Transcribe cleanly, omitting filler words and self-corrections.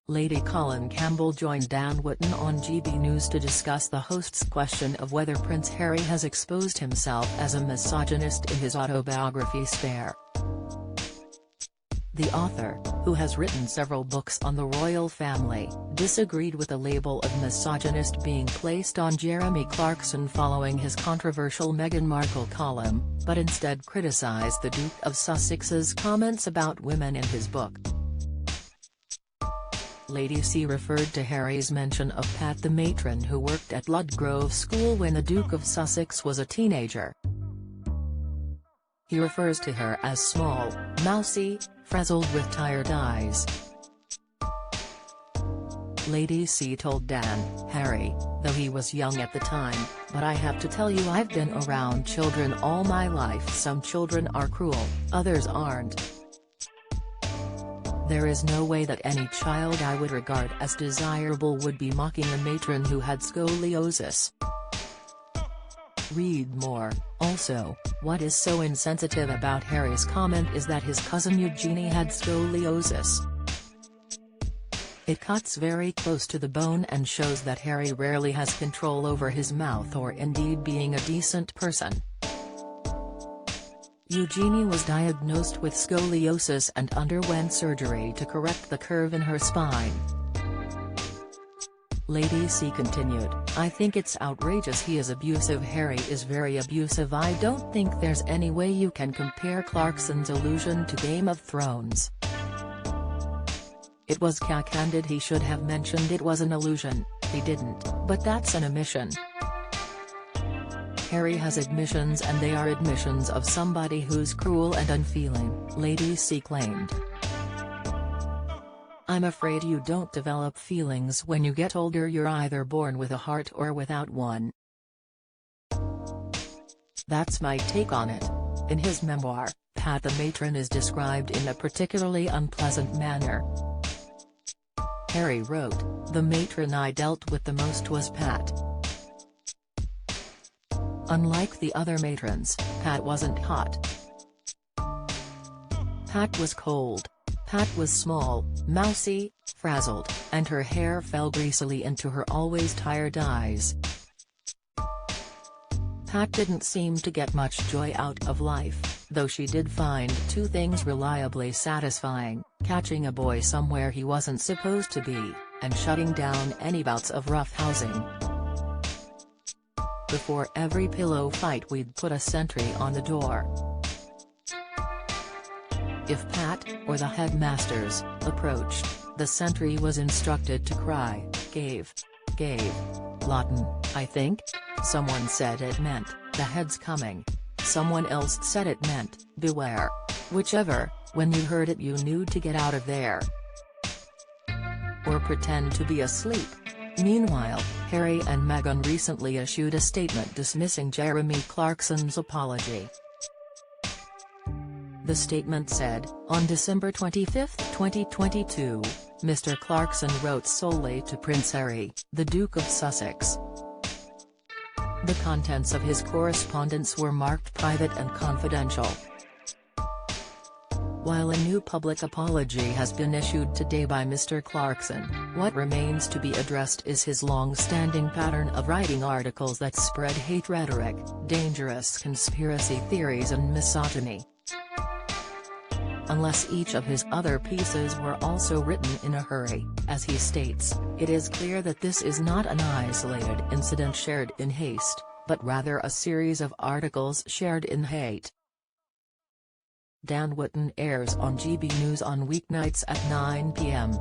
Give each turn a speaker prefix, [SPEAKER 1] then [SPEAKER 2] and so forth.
[SPEAKER 1] Lady Colin Campbell joined Dan Wootton on GB News to discuss the host's question of whether Prince Harry has exposed himself as a misogynist in his autobiography Spare. The author, who has written several books on the royal family, disagreed with the label of misogynist being placed on Jeremy Clarkson following his controversial Meghan Markle column, but instead criticised the Duke of Sussex's comments about women in his book. Lady C referred to Harry's mention of Pat the matron who worked at Ludgrove School when the Duke of Sussex was a teenager. He refers to her as small, mousy, frazzled with tired eyes. Lady C told Dan, "Harry, though he was young at the time, but I have to tell you I've been around children all my life. Some children are cruel, others aren't. There is no way that any child I would regard as desirable would be mocking a matron who had scoliosis." Read more. Also, what is so insensitive about Harry's comment is that his cousin Eugenie had scoliosis. It cuts very close to the bone and shows that Harry rarely has control over his mouth or indeed being a decent person. Eugenie was diagnosed with scoliosis and underwent surgery to correct the curve in her spine. Lady C continued, "I think it's outrageous he is abusive. Harry is very abusive. I don't think there's any way you can compare Clarkson's allusion to Game of Thrones. It was candid. He should have mentioned it was an allusion, he didn't, but that's an omission. Harry has admissions and they are admissions of somebody who's cruel and unfeeling," Lady C claimed. "I'm afraid you don't develop feelings when you get older. You're either born with a heart or without one. That's my take on it." In his memoir, Pat the matron is described in a particularly unpleasant manner. Harry wrote, "The matron I dealt with the most was Pat. Unlike the other matrons, Pat wasn't hot. Pat was cold. Pat was small, mousy, frazzled, and her hair fell greasily into her always tired eyes. Pat didn't seem to get much joy out of life, though she did find two things reliably satisfying: catching a boy somewhere he wasn't supposed to be, and shutting down any bouts of roughhousing. Before every pillow fight we'd put a sentry on the door. If Pat, or the headmasters, approached, the sentry was instructed to cry, 'Gave. Latin, I think?' Someone said it meant, 'The head's coming.' Someone else said it meant, 'Beware.' Whichever, when you heard it you knew to get out of there. Or pretend to be asleep." Meanwhile, Harry and Meghan recently issued a statement dismissing Jeremy Clarkson's apology. The statement said, "On December 25, 2022, Mr. Clarkson wrote solely to Prince Harry, the Duke of Sussex. The contents of his correspondence were marked private and confidential." While a new public apology has been issued today by Mr. Clarkson, what remains to be addressed is his long-standing pattern of writing articles that spread hate rhetoric, dangerous conspiracy theories and misogyny. Unless each of his other pieces were also written in a hurry, as he states, it is clear that this is not an isolated incident shared in haste, but rather a series of articles shared in hate. Dan Wootton airs on GB News on weeknights at 9 p.m.